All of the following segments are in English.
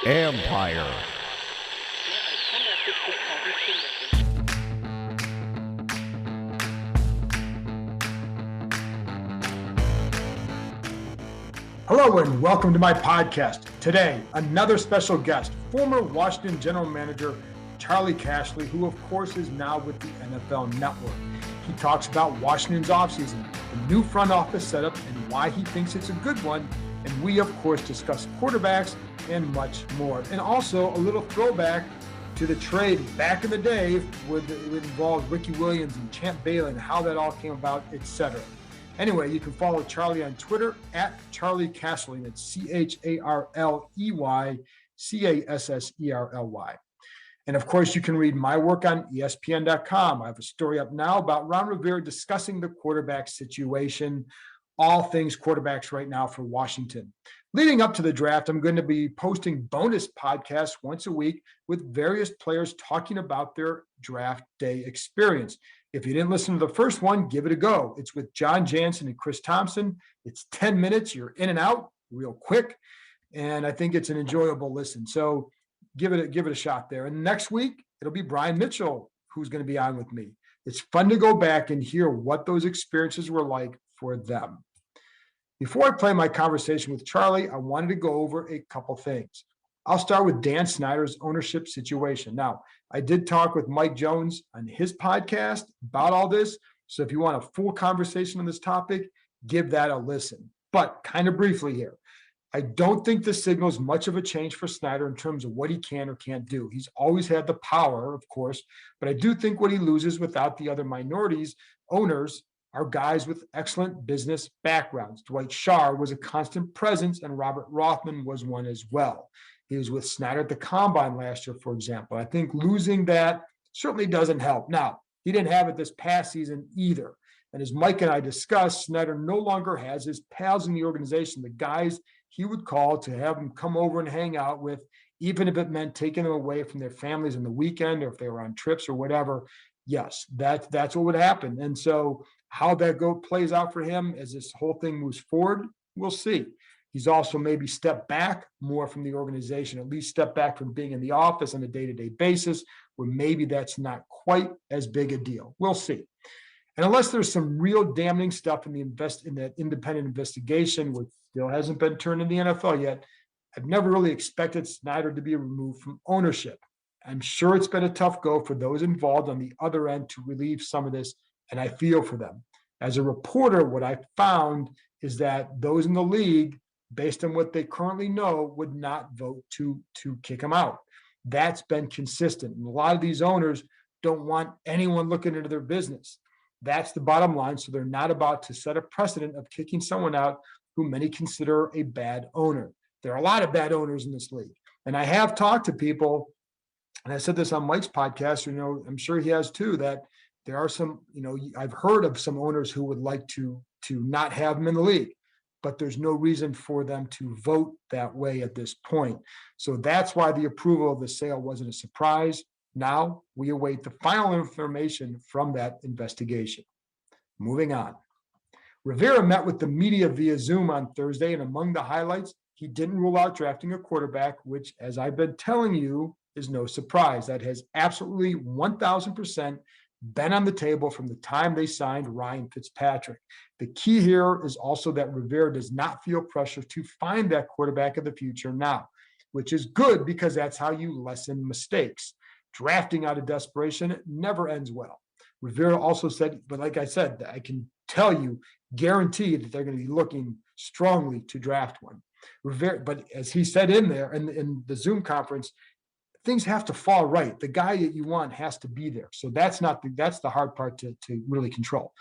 Empire. Hello and welcome to my podcast. Today, another special guest, former Washington General Manager Charley Casserly, who of course is now with the NFL Network. He talks about Washington's offseason, the new front office setup, and why he thinks it's a good one. And we, of course, discuss quarterbacks and much more. And also a little throwback to the trade back in the day with it involved Ricky Williams and Champ Bailey and how that all came about, etc. Anyway, you can follow Charley on Twitter at Charley Casserly. That's CharleyCasserly. And of course, you can read my work on ESPN.com. I have a story up now about Ron Rivera discussing the quarterback situation, all things quarterbacks right now for Washington. Leading up to the draft, I'm going to be posting bonus podcasts once a week with various players talking about their draft day experience. If you didn't listen to the first one, give it a go. It's with John Jansen and Chris Thompson. It's 10 minutes. You're in and out real quick. And I think it's an enjoyable listen. So give it a shot there. And next week, it'll be Brian Mitchell who's going to be on with me. It's fun to go back and hear what those experiences were like for them. Before I play my conversation with Charley, I wanted to go over a couple things. I'll start with Dan Snyder's ownership situation. Now, I did talk with Mike Jones on his podcast about all this. So if you want a full conversation on this topic, give that a listen. But kind of briefly here, I don't think this signals much of a change for Snyder in terms of what he can or can't do. He's always had the power, of course, but I do think what he loses without the other minorities, owners, are guys with excellent business backgrounds. Dwight Schrute was a constant presence, and Robert Rothman was one as well. He was with Snyder at the Combine last year, for example. I think losing that certainly doesn't help. Now, he didn't have it this past season either. And as Mike and I discussed, Snyder no longer has his pals in the organization, the guys he would call to have them come over and hang out with, even if it meant taking them away from their families on the weekend or if they were on trips or whatever. Yes, that's what would happen. And so how that plays out for him as this whole thing moves forward, we'll see. He's also maybe stepped back more from the organization, at least step back from being in the office on a day-to-day basis, where maybe that's not quite as big a deal. We'll see. And unless there's some real damning stuff in that independent investigation, which still hasn't been turned in the NFL yet, I've never really expected Snyder to be removed from ownership. I'm sure it's been a tough go for those involved on the other end to relieve some of this, and I feel for them. As a reporter, what I found is that those in the league, based on what they currently know, would not vote to kick him out. That's been consistent. And a lot of these owners don't want anyone looking into their business. That's the bottom line. So they're not about to set a precedent of kicking someone out who many consider a bad owner. There are a lot of bad owners in this league. And I have talked to people, and I said this on Mike's podcast, I'm sure he has too, that there are some, I've heard of some owners who would like to not have him in the league, but there's no reason for them to vote that way at this point. So that's why the approval of the sale wasn't a surprise. Now we await the final information from that investigation. Moving on. Rivera met with the media via Zoom on Thursday, and among the highlights, he didn't rule out drafting a quarterback, which, as I've been telling you, is no surprise. That has absolutely 1,000% been on the table from the time they signed Ryan Fitzpatrick. The key here is also that Rivera does not feel pressure to find that quarterback of the future now, which is good because that's how you lessen mistakes. Drafting out of desperation never ends well. Rivera also said, but like I said, I can tell you, guarantee that they're going to be looking strongly to draft one. Rivera, but as he said in there in the Zoom conference, things have to fall right. The guy that you want has to be there. So that's the hard part to really control.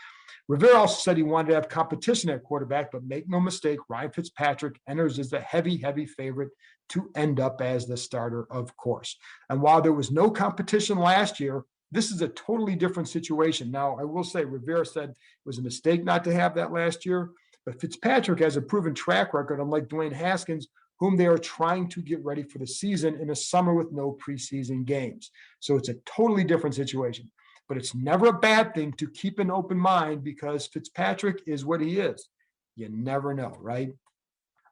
Rivera also said he wanted to have competition at quarterback, but make no mistake, Ryan Fitzpatrick enters as the heavy favorite to end up as the starter, of course. And while there was no competition last year, this is a totally different situation. Now, I will say Rivera said it was a mistake not to have that last year, but Fitzpatrick has a proven track record, unlike Dwayne Haskins, whom they are trying to get ready for the season in a summer with no preseason games. So it's a totally different situation. But it's never a bad thing to keep an open mind because Fitzpatrick is what he is. You never know, right?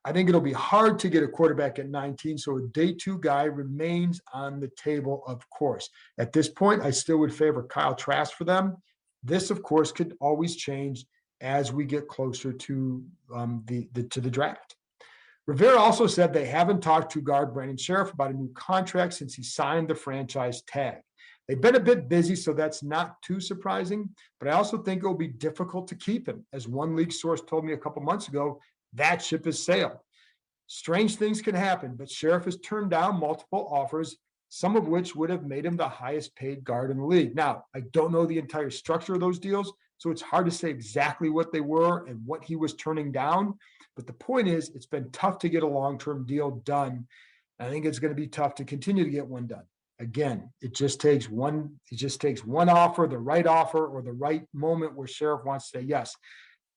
I think it'll be hard to get a quarterback at 19, so a day 2 guy remains on the table, of course. At this point, I still would favor Kyle Trask for them. This, of course, could always change as we get closer to the draft. Rivera also said they haven't talked to guard Brandon Sheriff about a new contract since he signed the franchise tag. They've been a bit busy, so that's not too surprising, but I also think it will be difficult to keep him. As one league source told me a couple months ago, that ship has sailed. Strange things can happen, but Sheriff has turned down multiple offers, some of which would have made him the highest paid guard in the league. Now, I don't know the entire structure of those deals, so it's hard to say exactly what they were and what he was turning down. But the point is, it's been tough to get a long-term deal done. I think it's going to be tough to continue to get one done. Again, it just takes one offer, the right offer, or the right moment where Sheriff wants to say yes.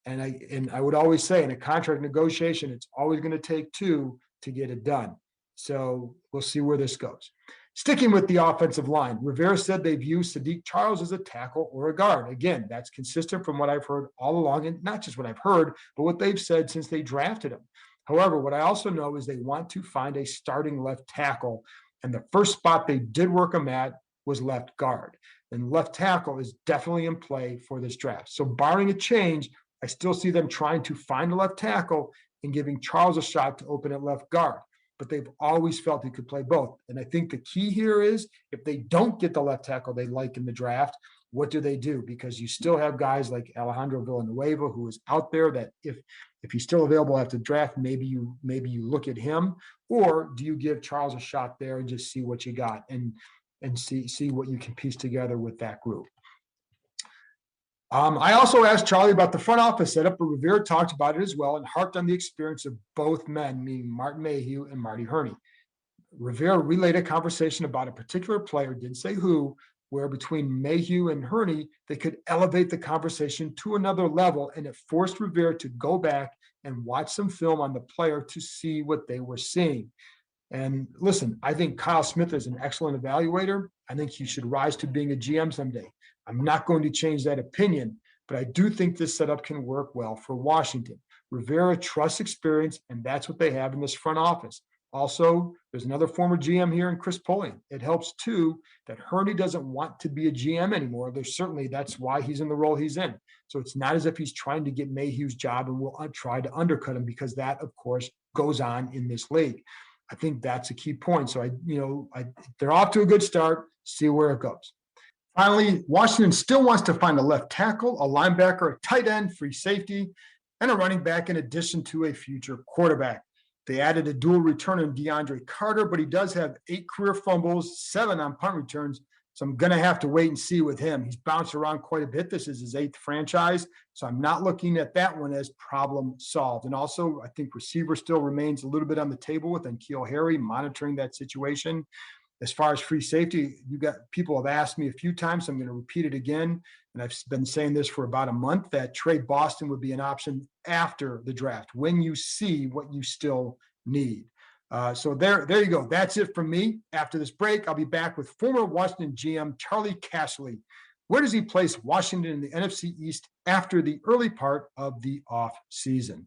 And I would always say in a contract negotiation, it's always going to take 2 to get it done. So we'll see where this goes. Sticking with the offensive line, Rivera said they view Sadiq Charles as a tackle or a guard. Again, that's consistent from what I've heard all along, and not just what I've heard, but what they've said since they drafted him. However, what I also know is they want to find a starting left tackle, and the first spot they did work him at was left guard. And left tackle is definitely in play for this draft. So barring a change, I still see them trying to find a left tackle and giving Charles a shot to open at left guard. But they've always felt he could play both. And I think the key here is if they don't get the left tackle they like in the draft, what do they do? Because you still have guys like Alejandro Villanueva, who is out there that if he's still available after the draft, maybe you look at him, or do you give Charles a shot there and just see what you got and see what you can piece together with that group. I also asked Charlie about the front office setup, but Rivera talked about it as well and harped on the experience of both men, meaning Martin Mayhew and Marty Hurney. Rivera relayed a conversation about a particular player, didn't say who, where between Mayhew and Hurney, they could elevate the conversation to another level, and it forced Rivera to go back and watch some film on the player to see what they were seeing. And listen, I think Kyle Smith is an excellent evaluator. I think he should rise to being a GM someday. I'm not going to change that opinion, but I do think this setup can work well for Washington. Rivera trusts experience, and that's what they have in this front office. Also, there's another former GM here in Chris Polian. It helps, too, that Hurney doesn't want to be a GM anymore. That's why he's in the role he's in. So it's not as if he's trying to get Mayhew's job and will try to undercut him, because that, of course, goes on in this league. I think that's a key point. So they're off to a good start. See where it goes. Finally, Washington still wants to find a left tackle, a linebacker, a tight end, free safety, and a running back in addition to a future quarterback. They added a dual returner in DeAndre Carter, but he does have 8 career fumbles, 7 on punt returns. So I'm going to have to wait and see with him. He's bounced around quite a bit. This is his 8th franchise. So I'm not looking at that one as problem solved. And also, I think receiver still remains a little bit on the table with N'Keal Harry, monitoring that situation. As far as free safety, people have asked me a few times, so I'm going to repeat it again. And I've been saying this for about a month, that Trey Boston would be an option after the draft when you see what you still need. So there you go. That's it from me. After this break, I'll be back with former Washington GM Charley Casserly. Where does he place Washington in the NFC East after the early part of the off season?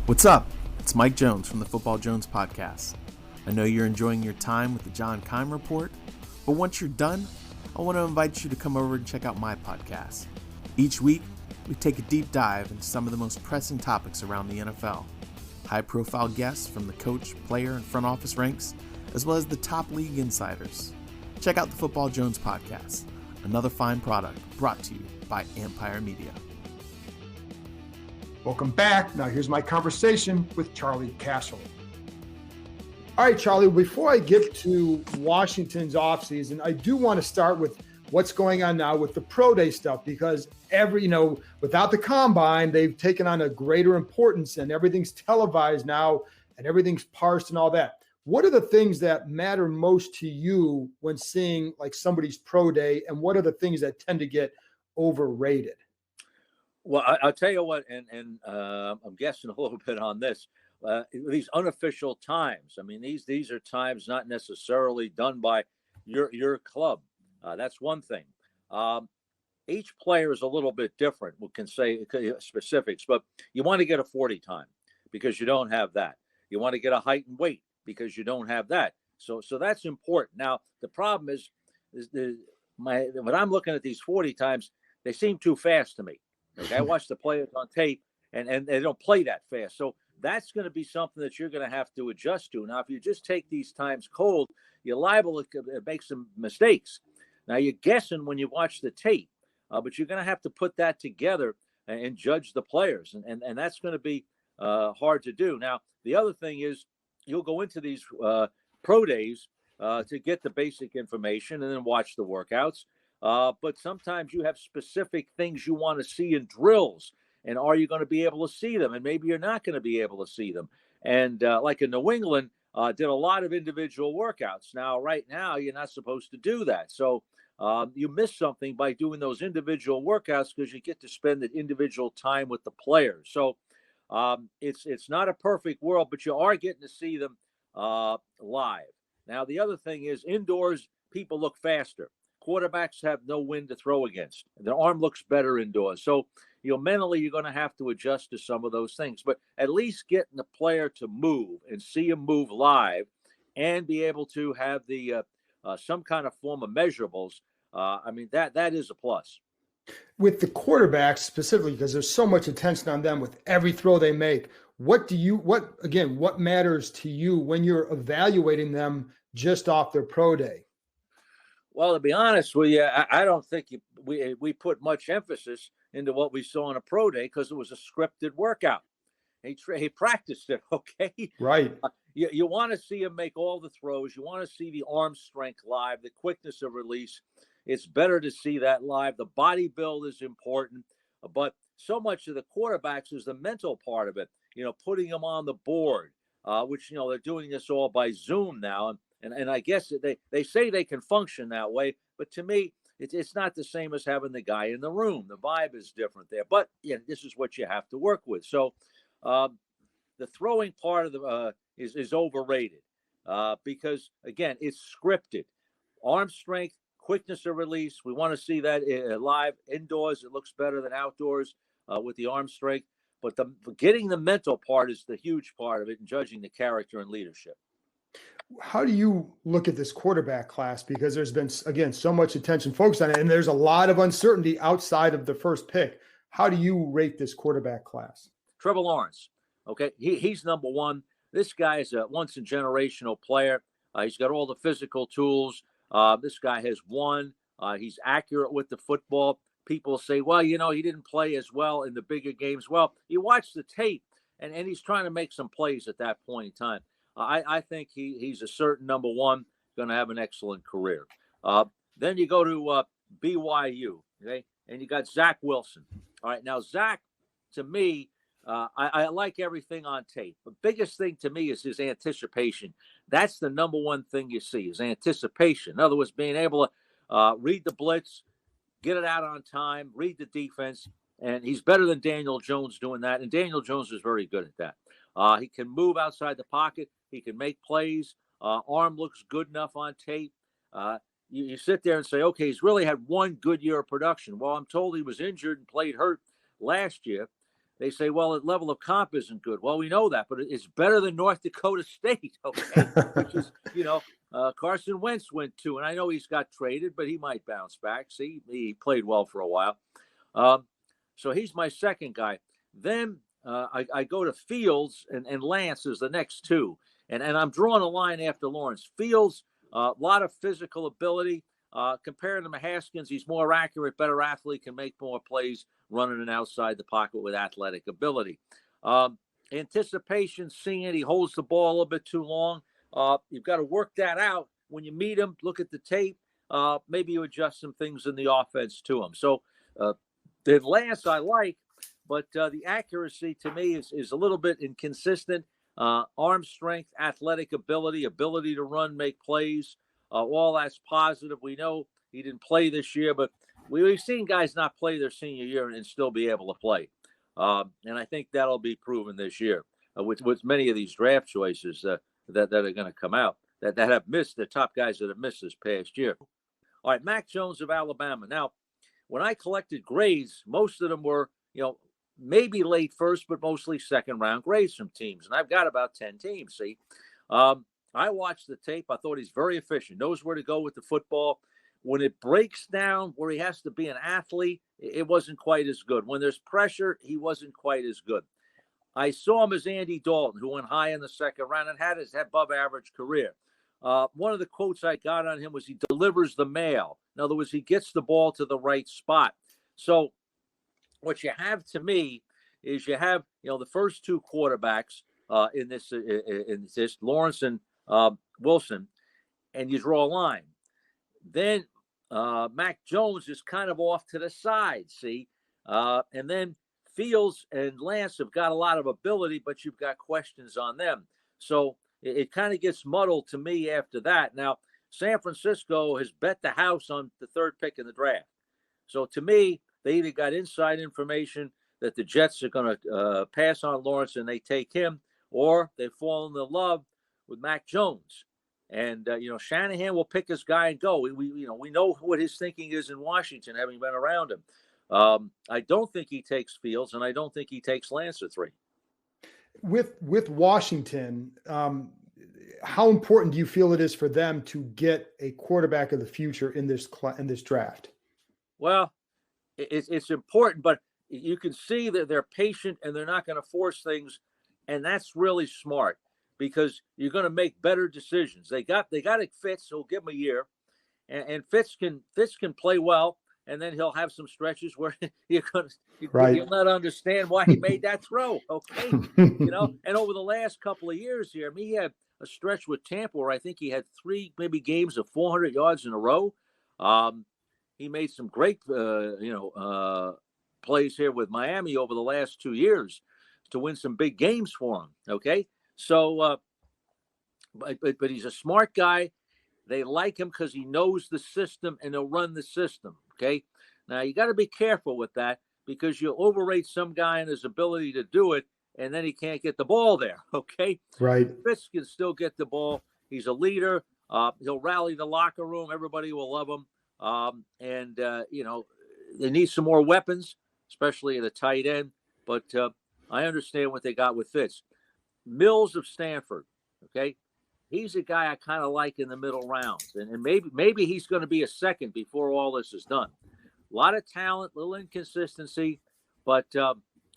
What's up? It's Mike Jones from the Football Jones podcast. I know you're enjoying your time with the John Keim Report, but once you're done, I want to invite you to come over and check out my podcast. Each week, we take a deep dive into some of the most pressing topics around the NFL. High-profile guests from the coach, player, and front office ranks, as well as the top league insiders. Check out the Football Jones podcast, another fine product brought to you by Empire Media. Welcome back. Now here's my conversation with Charley Casserly. All right, Charley, before I get to Washington's offseason, I do want to start with what's going on now with the pro day stuff, because without the combine, they've taken on a greater importance and everything's televised now and everything's parsed and all that. What are the things that matter most to you when seeing like somebody's pro day, and what are the things that tend to get overrated? Well, I'll tell you what, and I'm guessing a little bit on this. These unofficial times. I mean, these are times not necessarily done by your club. That's one thing. each player is a little bit different. We can say specifics, but you want to get a 40 time because you don't have that. You want to get a height and weight because you don't have that. So that's important. Now, the problem is when I'm looking at these 40 times, they seem too fast to me. Okay, I watch the players on tape, and they don't play that fast. So that's going to be something that you're going to have to adjust to. Now, if you just take these times cold, you're liable to make some mistakes. Now, you're guessing when you watch the tape, but you're going to have to put that together and judge the players. And that's going to be hard to do. Now, the other thing is you'll go into these pro days to get the basic information and then watch the workouts. But sometimes you have specific things you want to see in drills. And are you going to be able to see them? And maybe you're not going to be able to see them. And like in New England, did a lot of individual workouts. Now, right now, you're not supposed to do that. So you miss something by doing those individual workouts because you get to spend that individual time with the players. So it's not a perfect world, but you are getting to see them live. Now, the other thing is indoors, people look faster. Quarterbacks have no wind to throw against. Their arm looks better indoors. So, mentally, you're going to have to adjust to some of those things. But at least getting the player to move and see him move live and be able to have the some kind of form of measurables, that is a plus. With the quarterbacks specifically, because there's so much attention on them with every throw they make, what matters to you when you're evaluating them just off their pro day? Well, to be honest with you, I don't think we put much emphasis into what we saw on a pro day because it was a scripted workout. He practiced it, okay? Right. You want to see him make all the throws. You want to see the arm strength live, the quickness of release. It's better to see that live. The body build is important, but so much of the quarterbacks is the mental part of it, putting them on the board, which, they're doing this all by Zoom now. And I guess they say they can function that way, but to me, it's not the same as having the guy in the room. The vibe is different there, but this is what you have to work with. So the throwing part of the is overrated because again, it's scripted. Arm strength, quickness of release. We want to see that live indoors. It looks better than outdoors with the arm strength. But getting the mental part is the huge part of it, and judging the character and leadership. How do you look at this quarterback class? Because there's been, again, so much attention focused on it, and there's a lot of uncertainty outside of the first pick. How do you rate this quarterback class? Trevor Lawrence, okay, he's number one. This guy is a once-in-generational player. He's got all the physical tools. This guy has won. He's accurate with the football. People say, well, he didn't play as well in the bigger games. Well, you watch the tape, and he's trying to make some plays at that point in time. I think he's a certain number one, going to have an excellent career. Then you go to BYU, okay, and you got Zach Wilson. All right, now Zach, to me, I like everything on tape. The biggest thing to me is his anticipation. That's the number one thing you see is anticipation. In other words, being able to read the blitz, get it out on time, read the defense, and he's better than Daniel Jones doing that, and Daniel Jones is very good at that. He can move outside the pocket. He can make plays. Arm looks good enough on tape. You sit there and say, okay, he's really had one good year of production. Well, I'm told he was injured and played hurt last year. They say, well, the level of comp isn't good. Well, we know that, but it's better than North Dakota State, okay, which is, Carson Wentz went to. And I know he's got traded, but he might bounce back. See, he played well for a while. So he's my second guy. Then I go to Fields and Lance is the next two. And I'm drawing a line after Lawrence. Fields, a lot of physical ability. Comparing him to Haskins, he's more accurate, better athlete, can make more plays running and outside the pocket with athletic ability. Anticipation, seeing it, he holds the ball a little bit too long. You've got to work that out. When you meet him, look at the tape. Maybe you adjust some things in the offense to him. So the Lance I like, but the accuracy to me is a little bit inconsistent. Arm strength, athletic ability to run, make plays. All that's positive. We know he didn't play this year, but we've seen guys not play their senior year and still be able to play. And I think that'll be proven this year with many of these draft choices that are going to come out that have missed, the top guys that have missed this past year. All right, Mac Jones of Alabama. Now, when I collected grades, most of them were, maybe late first, but mostly second round grades from teams. And I've got about 10 teams. See, I watched the tape. I thought he's very efficient, knows where to go with the football. When it breaks down where he has to be an athlete, it wasn't quite as good. When there's pressure, he wasn't quite as good. I saw him as Andy Dalton, who went high in the second round and had his above average career. One of the quotes I got on him was he delivers the mail. In other words, he gets the ball to the right spot. So what you have to me is you have, the first two quarterbacks in this Lawrence and Wilson, and you draw a line. Then Mac Jones is kind of off to the side, see? And then Fields and Lance have got a lot of ability, but you've got questions on them. So it kind of gets muddled to me after that. Now, San Francisco has bet the house on the third pick in the draft. So to me, they either got inside information that the Jets are going to pass on Lawrence and they take him, or they fall in love with Mac Jones. And, Shanahan will pick his guy and go. We know what his thinking is in Washington, having been around him. I don't think he takes Fields, and I don't think he takes Lance at 3. With Washington, how important do you feel it is for them to get a quarterback of the future in this draft? Well, it's important, but you can see that they're patient and they're not going to force things, and that's really smart because you're going to make better decisions. They got it Fitz, so give him a year, and Fitz can play well, and then he'll have some stretches where you'll not understand why he made that throw. Okay, and over the last couple of years here, he had a stretch with Tampa where I think he had 3 maybe games of 400 yards in a row. He made some great, plays here with Miami over the last 2 years to win some big games for him. Okay, so, but he's a smart guy. They like him because he knows the system and he'll run the system. Okay, now you got to be careful with that because you'll overrate some guy and his ability to do it, and then he can't get the ball there. Okay, right. Fitz can still get the ball. He's a leader. He'll rally the locker room. Everybody will love him. They need some more weapons, especially at the tight end. But I understand what they got with Fitz. Mills of Stanford, okay? He's a guy I kind of like in the middle rounds. And maybe he's going to be a second before all this is done. A lot of talent, little inconsistency, but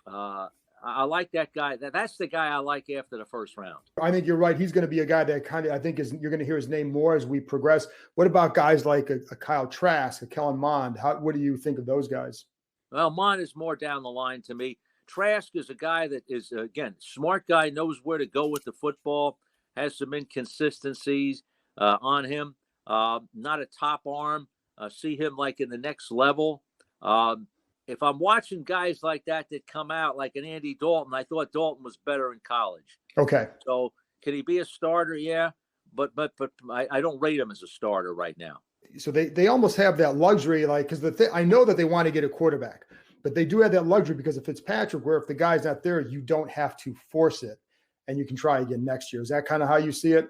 I like that guy. That's the guy I like after the first round. I think you're right. He's going to be a guy that you're going to hear his name more as we progress. What about guys like a Kyle Trask, a Kellen Mond? What do you think of those guys? Well, Mond is more down the line to me. Trask is a guy that is, again, smart guy, knows where to go with the football, has some inconsistencies on him. Not a top arm. See him like in the next level. If I'm watching guys like that come out like an Andy Dalton, I thought Dalton was better in college. Okay. So can he be a starter? Yeah, but I don't rate him as a starter right now. So they almost have that luxury, like, because I know that they want to get a quarterback, but they do have that luxury because of Fitzpatrick, where if the guy's not there, you don't have to force it, and you can try again next year. Is that kind of how you see it?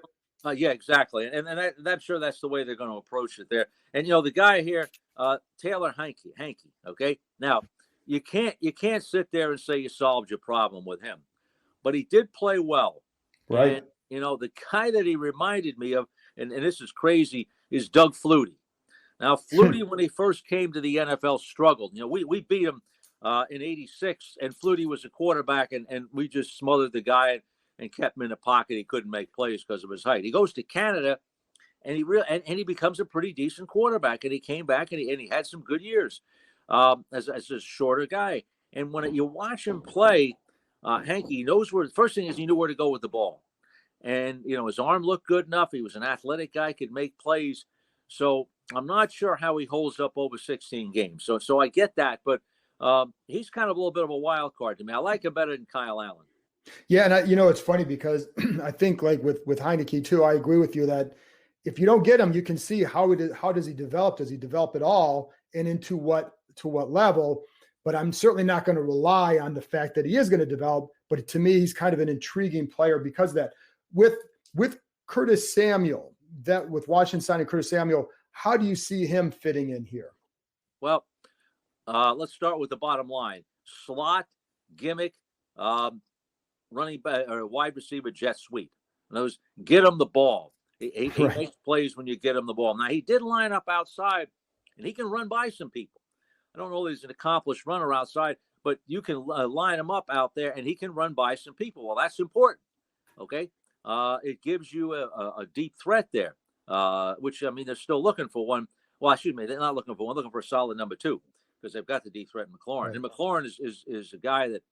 Yeah, exactly. And I'm sure that's the way they're going to approach it there. And, the guy here, Taylor Hanke, okay? Now, you can't sit there and say you solved your problem with him. But he did play well. Right. And, the guy that he reminded me of, and this is crazy, is Doug Flutie. Now, Flutie, when he first came to the NFL, struggled. We beat him in '86, and Flutie was a quarterback, and we just smothered the guy and kept him in the pocket. He couldn't make plays because of his height. He goes to Canada, and he becomes a pretty decent quarterback. And he came back, and he had some good years as a shorter guy. And when you watch him play, Hanke knows where. The first thing is he knew where to go with the ball, and his arm looked good enough. He was an athletic guy, could make plays. So I'm not sure how he holds up over 16 games. So I get that, but he's kind of a little bit of a wild card to me. I like him better than Kyle Allen. Yeah, and it's funny because I think like with Heineke too, I agree with you that if you don't get him, you can see how does he develop? Does he develop at all, and into what level? But I'm certainly not going to rely on the fact that he is going to develop. But to me, he's kind of an intriguing player because of that. With Curtis Samuel, with Washington signing Curtis Samuel, how do you see him fitting in here? Well, Let's start with the bottom line. Slot, gimmick, running back or wide receiver jet sweep. Those get him the ball. He Right. makes plays when you get him the ball. Now, he did line up outside, and he can run by some people. I don't know if he's an accomplished runner outside, but you can line him up out there, and he can run by some people. Well, that's important, okay? It gives you a deep threat there, which, I mean, they're still looking for one. Well, excuse me, they're not looking for one. They're looking for a solid number 2 because they've got the deep threat in McLaurin. Right. And McLaurin is a guy that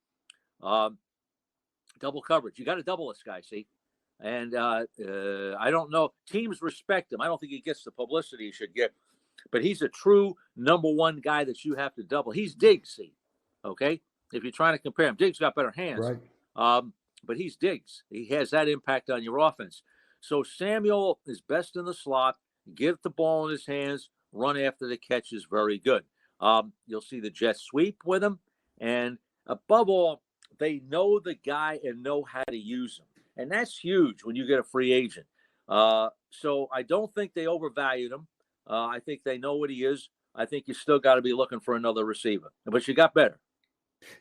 double coverage. You got to double this guy, see? And I don't know. Teams respect him. I don't think he gets the publicity he should get. But he's a true number 1 guy that you have to double. He's Diggs, see? Okay? If you're trying to compare him. Diggs got better hands. Right. But he's Diggs. He has that impact on your offense. So Samuel is best in the slot. Get the ball in his hands. Run after the catch is very good. You'll see the jet sweep with him. And above all, they know the guy and know how to use him. And that's huge when you get a free agent. So I don't think they overvalued him. I think they know what he is. I think you still got to be looking for another receiver. But you got better.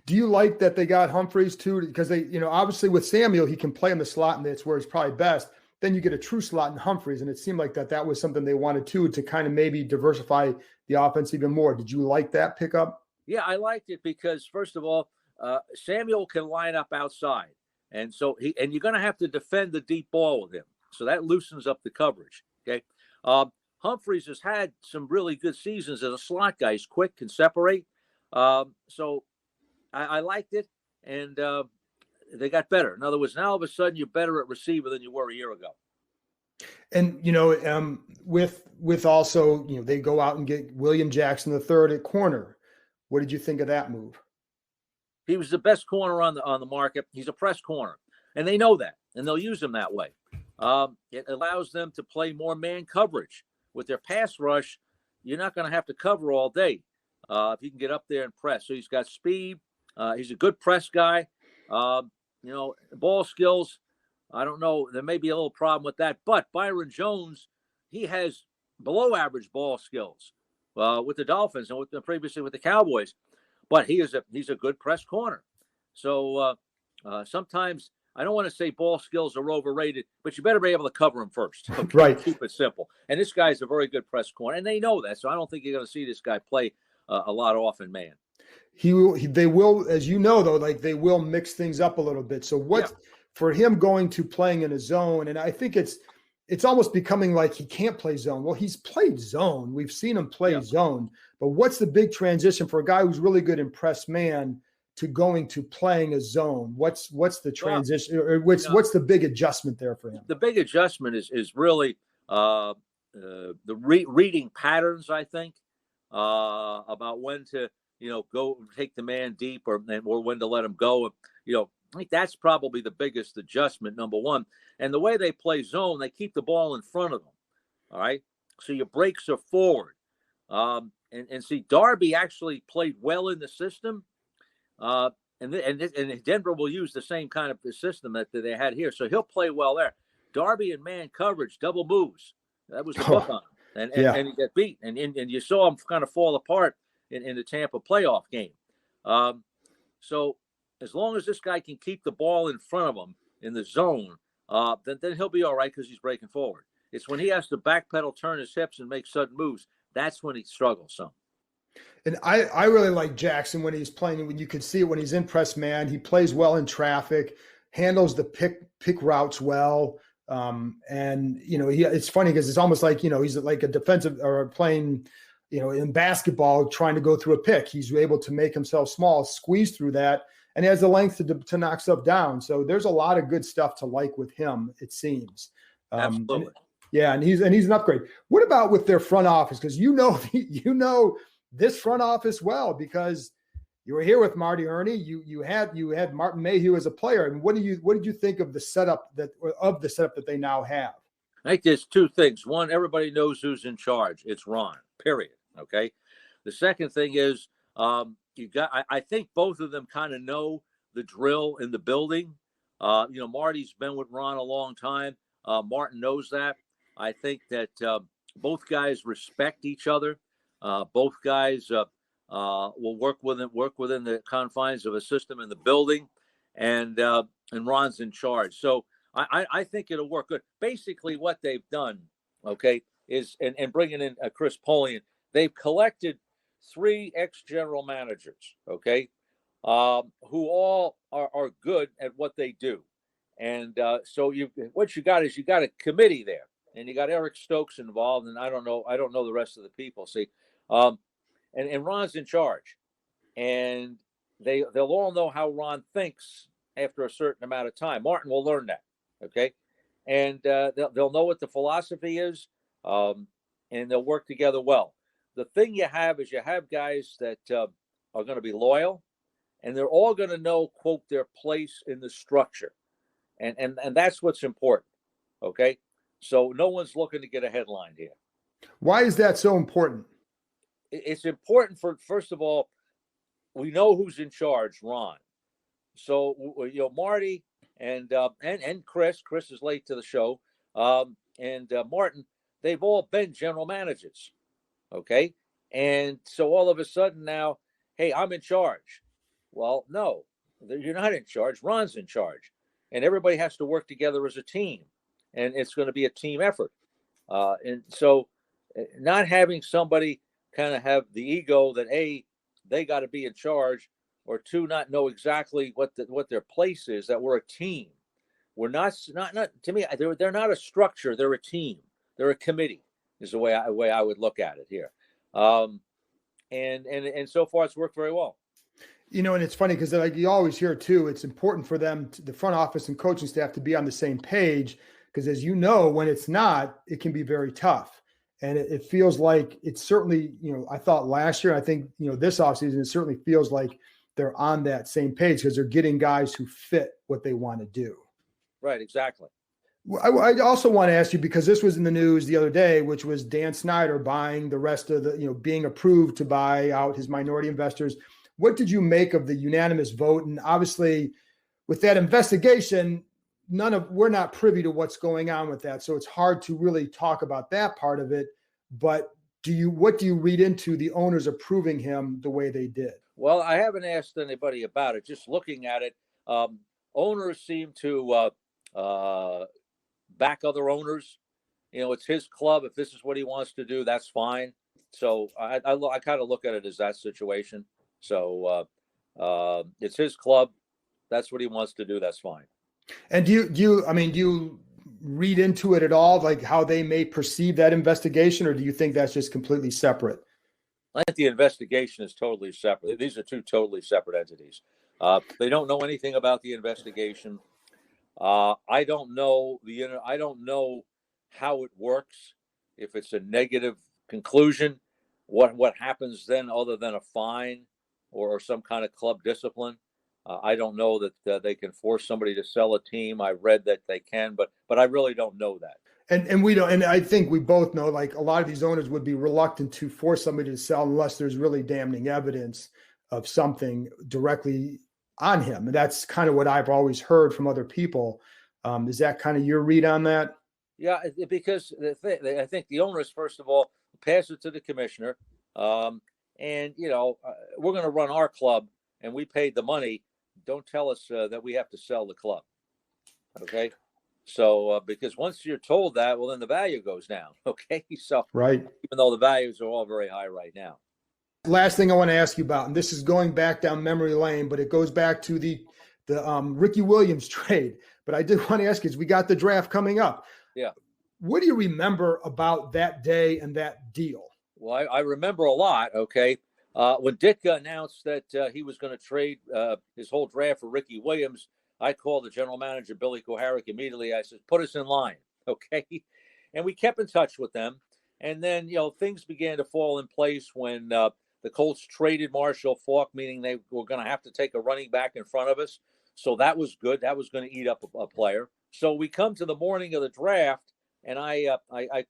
Do you like that they got Humphreys too? Because they, obviously with Samuel, he can play in the slot and that's where he's probably best. Then you get a true slot in Humphreys. And it seemed like that was something they wanted to kind of maybe diversify the offense even more. Did you like that pickup? Yeah, I liked it because, first of all, Samuel can line up outside. And so you're going to have to defend the deep ball with him. So that loosens up the coverage. Okay. Humphreys has had some really good seasons as a slot guy. He's quick, can separate. So I liked it. And they got better. In other words, now all of a sudden you're better at receiver than you were a year ago. And, with also, they go out and get William Jackson III at corner. What did you think of that move? He was the best corner on the market. He's a press corner, and they know that, and they'll use him that way. It allows them to play more man coverage. With their pass rush, you're not going to have to cover all day if you can get up there and press. So he's got speed. He's a good press guy. Ball skills, I don't know. There may be a little problem with that. But Byron Jones, he has below average ball skills with the Dolphins and previously with the Cowboys. But he's a good press corner. So sometimes I don't want to say ball skills are overrated, but you better be able to cover him first. Okay? Right. Keep it simple. And this guy's a very good press corner, and they know that. So I don't think you're going to see this guy play a lot often, man. They will, as you know, though, like they will mix things up a little bit. So for him going to playing in a zone, and I think it's almost becoming like he can't play zone. Well, he's played zone. We've seen him play zone. But what's the big transition for a guy who's really good in press man to going to playing a zone? What's the transition, or what's the big adjustment there for him? The big adjustment is really the reading patterns, I think, about when to go take the man deep or when to let him go. I think that's probably the biggest adjustment, number one. And the way they play zone, they keep the ball in front of them. All right. So your breaks are forward. And see, Darby actually played well in the system. And Denver will use the same kind of system that they had here. So he'll play well there. Darby and man coverage, double moves. That was the book on him. And he got beat. And you saw him kind of fall apart in the Tampa playoff game. So as long as this guy can keep the ball in front of him in the zone, then he'll be all right because he's breaking forward. It's when he has to backpedal, turn his hips, and make sudden moves. That's when he struggles some. And I really like Jackson when he's playing. When you can see it when he's in press man, he plays well in traffic, handles the pick routes well. It's funny because it's almost like, he's like a defensive or playing, in basketball, trying to go through a pick. He's able to make himself small, squeeze through that, and he has the length to knock stuff down. So there's a lot of good stuff to like with him, it seems. Absolutely. And he's an upgrade. What about with their front office? Because this front office well, because you were here with Marty Ernie. You had Martin Mayhew as a player. And what did you think of the setup that they now have? I think there's two things. One, everybody knows who's in charge. It's Ron. Period. Okay. The second thing is I think both of them kind of know the drill in the building. Marty's been with Ron a long time. Martin knows that. I think that both guys respect each other. Both guys will work within the confines of a system in the building, and Ron's in charge. So I think it'll work good. Basically, what they've done, okay, is and bringing in Chris Polian, they've collected 3 ex-general managers, okay, who all are good at what they do. And so what you got a committee there, and you got Eric Stokes involved, and I don't know the rest of the people. See, and Ron's in charge, and they'll all know how Ron thinks after a certain amount of time. Martin will learn that, okay, and they'll know what the philosophy is, and they'll work together well. The thing you have is you have guys that are going to be loyal, and they're all going to know, quote, their place in the structure. And that's what's important, okay? So no one's looking to get a headline here. Why is that so important? It's important first of all, we know who's in charge, Ron. So, Marty and Chris is late to the show, and Martin, they've all been general managers, okay? And so all of a sudden now, hey, I'm in charge. Well, no, you're not in charge. Ron's in charge. And everybody has to work together as a team. And it's going to be a team effort. And so not having somebody kind of have the ego that, A, they got to be in charge, or 2, not know exactly what their place is, that we're a team. We're not to me, they're not a structure. They're a team. They're a committee is the way I would look at it here. And so far it's worked very well. And it's funny because like you always hear too, it's important for them, the front office and coaching staff, to be on the same page, because as you know, when it's not, it can be very tough. And it feels like it's certainly, I thought last year, I think, this offseason, it certainly feels like they're on that same page because they're getting guys who fit what they want to do. Right, exactly. I also want to ask you, because this was in the news the other day, which was Dan Snyder buying the rest of the, being approved to buy out his minority investors. What did you make of the unanimous vote? And obviously, with that investigation, we're not privy to what's going on with that. So it's hard to really talk about that part of it. But what do you read into the owners approving him the way they did? Well, I haven't asked anybody about it. Just looking at it, owners seem to back other owners. It's his club. If this is what he wants to do, that's fine. So I kind of look at it as that situation. So it's his club. That's what he wants to do. That's fine. And do you read into it at all, like how they may perceive that investigation, or do you think that's just completely separate? I think the investigation is totally separate. These are 2 totally separate entities. They don't know anything about the investigation. I don't know I don't know how it works. If it's a negative conclusion, what happens then, other than a fine or some kind of club discipline? I don't know that they can force somebody to sell a team. I read that they can, but I really don't know that. And we don't. And I think we both know, like, a lot of these owners would be reluctant to force somebody to sell unless there's really damning evidence of something directly on him. And that's kind of what I've always heard from other people. Is that kind of your read on that? Yeah, because I think the owners, first of all, pass it to the commissioner. And, we're going to run our club and we paid the money. Don't tell us that we have to sell the club. Okay. So, because once you're told that, well, then the value goes down. Okay. So, right. Even though the values are all very high right now. Last thing I want to ask you about, and this is going back down memory lane, but it goes back to the Ricky Williams trade. But I did want to ask you, we got the draft coming up. Yeah. What do you remember about that day and that deal? Well, I remember a lot. Okay. When Ditka announced that he was going to trade his whole draft for Ricky Williams, I called the general manager, Billy Koharek, immediately. I said, put us in line. Okay. And we kept in touch with them. And then, things began to fall in place when the Colts traded Marshall Faulk, meaning they were going to have to take a running back in front of us. So that was good. That was going to eat up a player. So we come to the morning of the draft, and I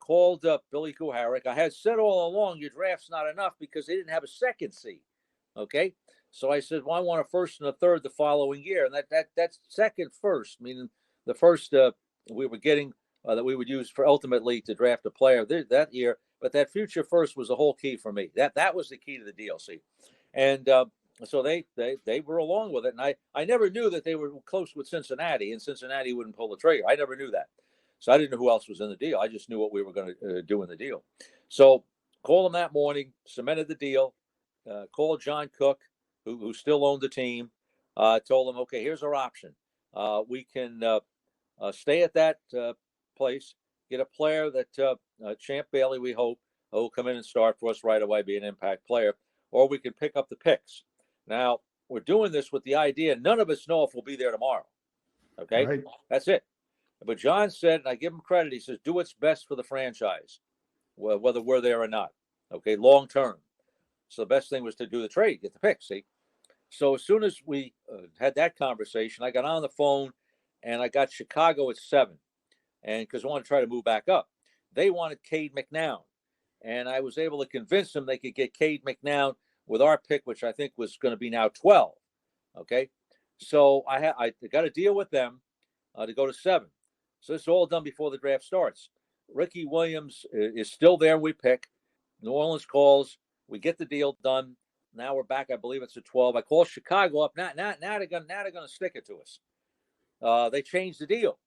called up Billy Koharek. I had said all along, your draft's not enough because they didn't have a second seed. Okay. So I said, well, I want a first and a third the following year. And that's second first, meaning the first we were getting that we would use for ultimately to draft a player that year But that future first was the whole key for me. That was the key to the deal, see. And so they were along with it. And I never knew that they were close with Cincinnati, and Cincinnati wouldn't pull the trigger. I never knew that. So I didn't know who else was in the deal. I just knew what we were going to do in the deal. So called them that morning, cemented the deal, called John Cook, who still owned the team, told them, okay, here's our option. We can stay at that place, get a player that Champ Bailey, we hope, will come in and start for us right away, be an impact player, or we can pick up the picks. Now, we're doing this with the idea none of us know if we'll be there tomorrow. Okay? Right. That's it. But John said, and I give him credit, he says, do what's best for the franchise, whether we're there or not, okay, long term. So the best thing was to do the trade, get the pick, see? So as soon as we had that conversation, I got on the phone, and I got Chicago at 7, and because I wanted to try to move back up. They wanted Cade McNown, and I was able to convince them they could get Cade McNown with our pick, which I think was going to be now 12, okay? So I got a deal with them to go to 7. So this is all done before the draft starts. Ricky Williams is still there. We pick. New Orleans calls. We get the deal done. Now we're back. I believe it's at 12. I call Chicago up. Now they're going to stick it to us. They changed the deal.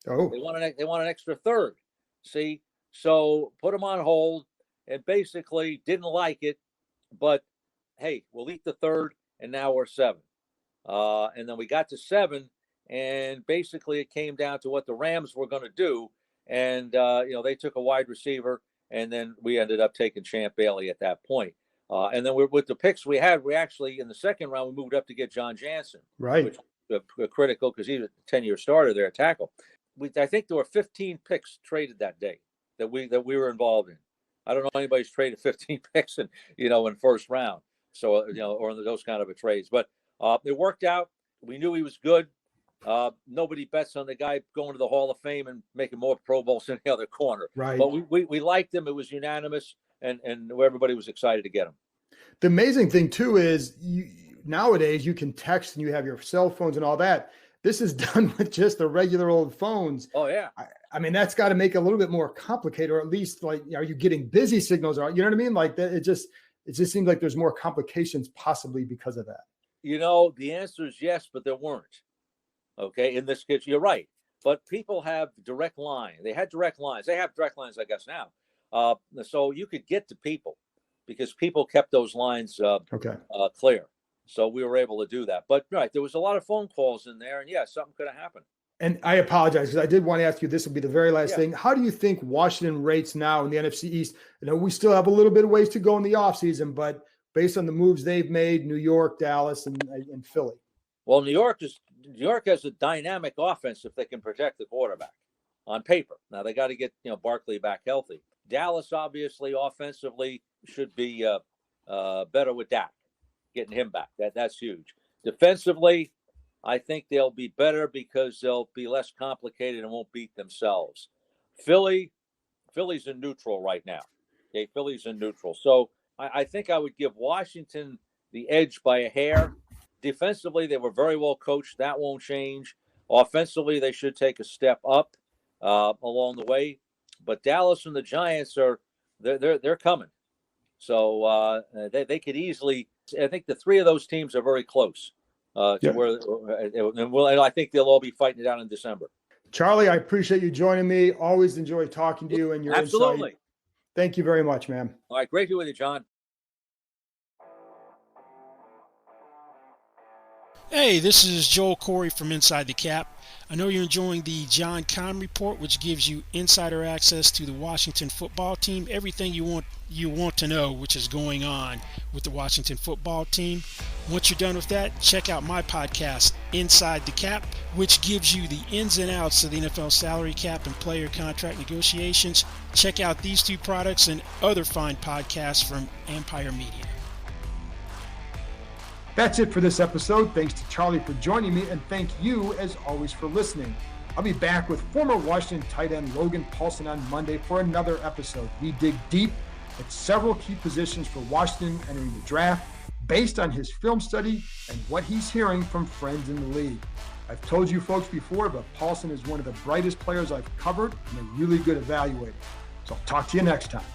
Oh, they want an extra third. See, so put them on hold, and basically didn't like it. But hey, we'll eat the third, and now we're 7. And then we got to 7. And basically, it came down to what the Rams were going to do. And, they took a wide receiver, and then we ended up taking Champ Bailey at that point. And then with the picks we had, we actually, in the second round, we moved up to get John Jansen. right. Which was critical because he was a 10-year starter there at tackle. I think there were 15 picks traded that day that we were involved in. I don't know anybody's traded 15 picks in first round. So, or in those kind of a trades. But it worked out. We knew he was good. Nobody bets on the guy going to the Hall of Fame and making more Pro Bowls than the other corner. Right. But we liked him. It was unanimous, and everybody was excited to get him. The amazing thing, too, is nowadays you can text and you have your cell phones and all that. This is done with just the regular old phones. Oh, yeah. I mean, that's got to make it a little bit more complicated, or at least, like, are you getting busy signals? You know what I mean? Like, that, it just seems like there's more complications possibly because of that. The answer is yes, but there weren't. Okay, in this case, you're right. But people have direct line. They had direct lines. They have direct lines, I guess, now. So you could get to people because people kept those lines clear. So we were able to do that. But, right, there was a lot of phone calls in there. And, yeah, something could have happened. And I apologize because I did want to ask you, this will be the very last thing. How do you think Washington rates now in the NFC East? We still have a little bit of ways to go in the offseason, but based on the moves they've made, New York, Dallas, and Philly. Well, New York has a dynamic offense if they can protect the quarterback on paper. Now they got to get Barkley back healthy. Dallas obviously offensively should be better with Dak, getting him back. That's huge. Defensively, I think they'll be better because they'll be less complicated and won't beat themselves. Philly's in neutral right now. Okay, Philly's in neutral. So I think I would give Washington the edge by a hair. Defensively, they were very well coached. That won't change. Offensively, they should take a step up along the way. But Dallas and the Giants they're coming. So they could easily. I think the three of those teams are very close to where. And I think they'll all be fighting it out in December. Charlie, I appreciate you joining me. Always enjoy talking to you and your Absolutely. insight. Thank you very much, man. All right, great to be with you, John. Hey, this is Joel Corey from Inside the Cap. I know you're enjoying the John Keim Report, which gives you insider access to the Washington football team, everything you want to know, which is going on with the Washington football team. Once you're done with that, check out my podcast, Inside the Cap, which gives you the ins and outs of the NFL salary cap and player contract negotiations. Check out these two products and other fine podcasts from Empire Media. That's it for this episode. Thanks to Charlie for joining me, and thank you, as always, for listening. I'll be back with former Washington tight end Logan Paulsen on Monday for another episode. We dig deep at several key positions for Washington entering the draft based on his film study and what he's hearing from friends in the league. I've told you folks before, but Paulsen is one of the brightest players I've covered and a really good evaluator. So I'll talk to you next time.